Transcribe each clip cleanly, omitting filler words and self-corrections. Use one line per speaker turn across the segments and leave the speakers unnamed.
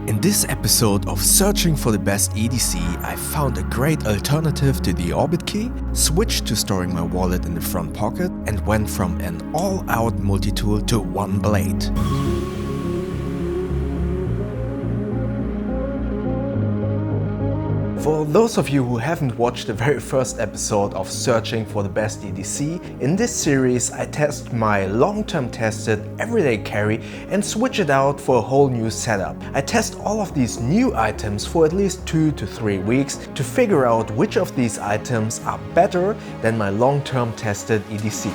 In this episode of Searching for the Best EDC, I found a great alternative to the Orbit key, switched to storing my wallet in the front pocket, and went from an all-out multi-tool to one blade. For those of you who haven't watched the very first episode of Searching for the Best EDC, in this series I test my long-term tested everyday carry and switch it out for a whole new setup. I test all of these new items for at least 2 to 3 weeks to figure out which of these items are better than my long-term tested EDC.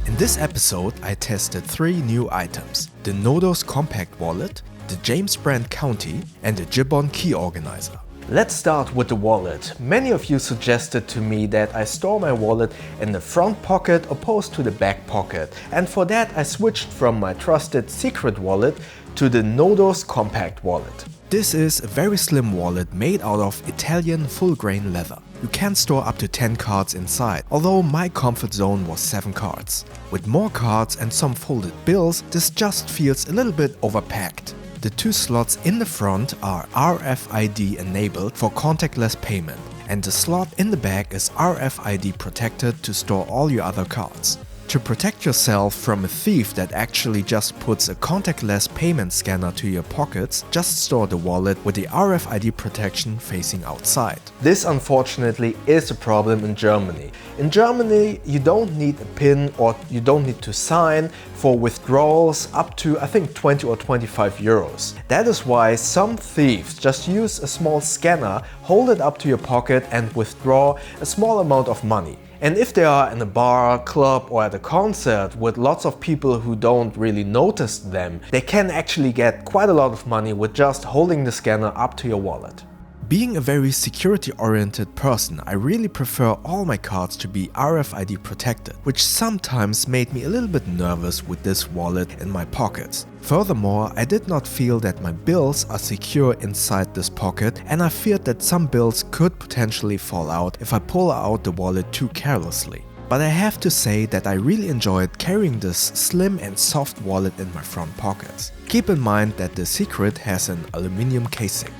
In this episode I tested 3 new items: the Nodus Compact Wallet, the JamesBrand County, and the Jibbon Key Organizer. Let's start with the wallet. Many of you suggested to me that I store my wallet in the front pocket opposed to the back pocket, and for that I switched from my trusted secret wallet to the Nodus Compact Wallet. This is a very slim wallet made out of Italian full-grain leather. You can store up to 10 cards inside, although my comfort zone was 7 cards. With more cards and some folded bills, this just feels a little bit overpacked. The 2 slots in the front are RFID enabled for contactless payment, and the slot in the back is RFID protected to store all your other cards. To protect yourself from a thief that actually just puts a contactless payment scanner to your pockets, just store the wallet with the RFID protection facing outside. This unfortunately is a problem in Germany. In Germany you don't need a PIN or you don't need to sign for withdrawals up to I think 20 or 25 euros. That is why some thieves just use a small scanner, hold it up to your pocket and withdraw a small amount of money. And if they are in a bar, club or at a concert with lots of people who don't really notice them, they can actually get quite a lot of money with just holding the scanner up to your wallet. Being a very security-oriented person, I really prefer all my cards to be RFID protected, which sometimes made me a little bit nervous with this wallet in my pockets. Furthermore, I did not feel that my bills are secure inside this pocket, and I feared that some bills could potentially fall out if I pull out the wallet too carelessly. But I have to say that I really enjoyed carrying this slim and soft wallet in my front pockets. Keep in mind that the secret has an aluminum casing.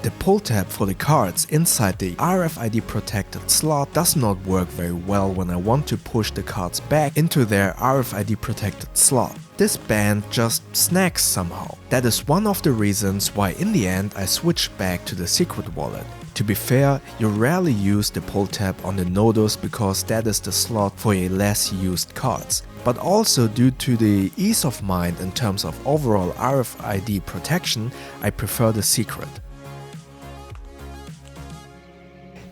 The pull tab for the cards inside the RFID protected slot does not work very well when I want to push the cards back into their RFID protected slot. This band just snags somehow. That is one of the reasons why in the end I switched back to the secret wallet. To be fair, you rarely use the pull tab on the Nodus because that is the slot for your less used cards. But also due to the ease of mind in terms of overall RFID protection, I prefer the secret.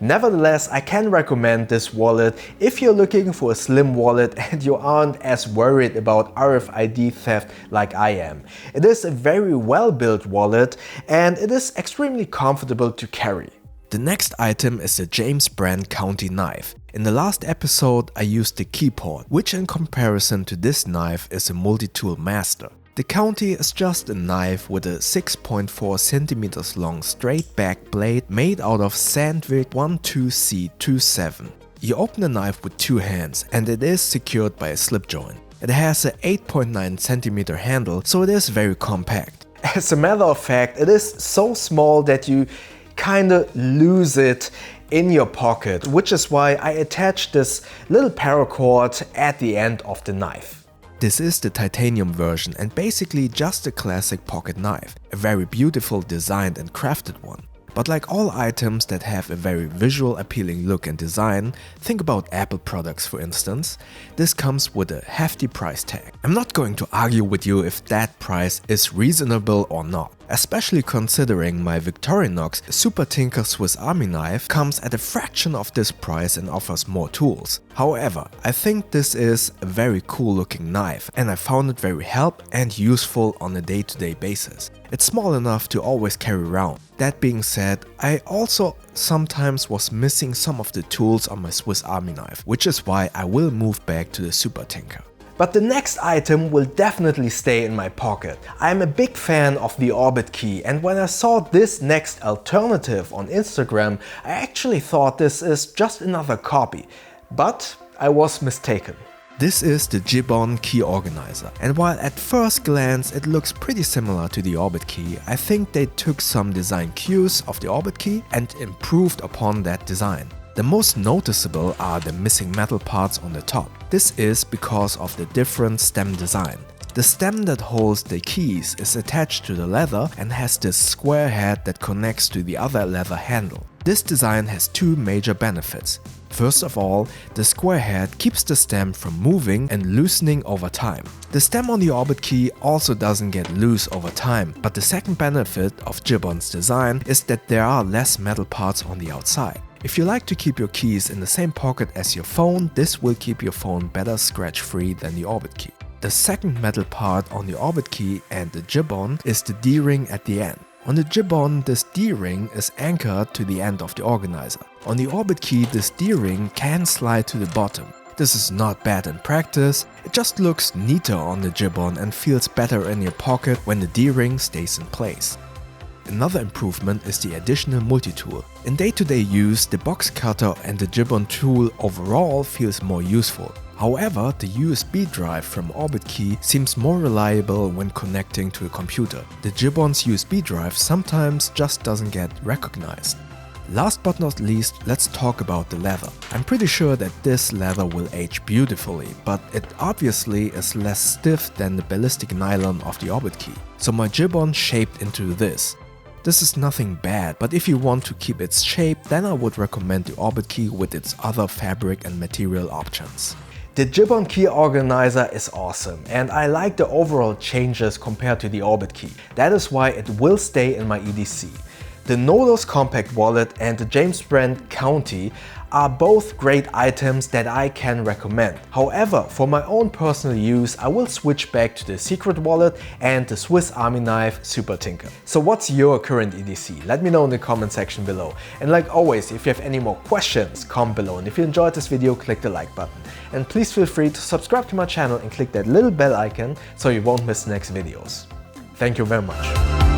Nevertheless, I can recommend this wallet if you're looking for a slim wallet and you aren't as worried about RFID theft like I am. It is a very well-built wallet and it is extremely comfortable to carry. The next item is the JamesBrand County knife. In the last episode I used the keyport, which in comparison to this knife is a multi-tool master. The County is just a knife with a 6.4 cm long straight back blade made out of Sandvik 12C27. You open the knife with 2 hands and it is secured by a slip joint. It has a 8.9 cm handle, so it is very compact. As a matter of fact, it is so small that you kinda lose it in your pocket, which is why I attached this little paracord at the end of the knife. This is the titanium version and basically just a classic pocket knife, a very beautiful designed and crafted one. But like all items that have a very visual appealing look and design, think about Apple products for instance, this comes with a hefty price tag. I'm not going to argue with you if that price is reasonable or not, especially considering my Victorinox Super Tinker Swiss Army knife comes at a fraction of this price and offers more tools. However, I think this is a very cool looking knife and I found it very helpful and useful on a day-to-day basis. It's small enough to always carry around. That being said, I also sometimes was missing some of the tools on my Swiss Army knife, which is why I will move back to the Super Tinker. But the next item will definitely stay in my pocket. I'm a big fan of the Orbit key, and when I saw this next alternative on Instagram, I actually thought this is just another copy. But I was mistaken. This is the Jibbon key organizer, and while at first glance it looks pretty similar to the Orbit key, I think they took some design cues of the Orbit key and improved upon that design. The most noticeable are the missing metal parts on the top. This is because of the different stem design. The stem that holds the keys is attached to the leather and has this square head that connects to the other leather handle. This design has two major benefits. First of all, the square head keeps the stem from moving and loosening over time. The stem on the Orbit key also doesn't get loose over time, but the second benefit of Jibbon's design is that there are less metal parts on the outside. If you like to keep your keys in the same pocket as your phone, this will keep your phone better scratch-free than the Orbit key. The second metal part on the Orbit key and the Jibbon is the D-ring at the end. On the Jibbon, this D-ring is anchored to the end of the organizer. On the Orbit key, this D-ring can slide to the bottom. This is not bad in practice, it just looks neater on the Jibbon and feels better in your pocket when the D-ring stays in place. Another improvement is the additional multi-tool. In day-to-day use, the box cutter and the Jibbon tool overall feels more useful. However, the USB drive from Orbit key seems more reliable when connecting to a computer. The Jibbon's USB drive sometimes just doesn't get recognized. Last but not least, let's talk about the leather. I'm pretty sure that this leather will age beautifully, but it obviously is less stiff than the ballistic nylon of the Orbit key. So my Jibbon shaped into this. This is nothing bad, but if you want to keep its shape, then I would recommend the Orbit key with its other fabric and material options. The Jibbon key organizer is awesome and I like the overall changes compared to the Orbit key. That is why it will stay in my EDC. The Nodus Compact Wallet and the JamesBrand County are both great items that I can recommend. However, for my own personal use, I will switch back to the Secret Wallet and the Swiss Army Knife Super Tinker. So what's your current EDC? Let me know in the comment section below. And like always, if you have any more questions, comment below. And if you enjoyed this video, click the like button. And please feel free to subscribe to my channel and click that little bell icon so you won't miss the next videos. Thank you very much.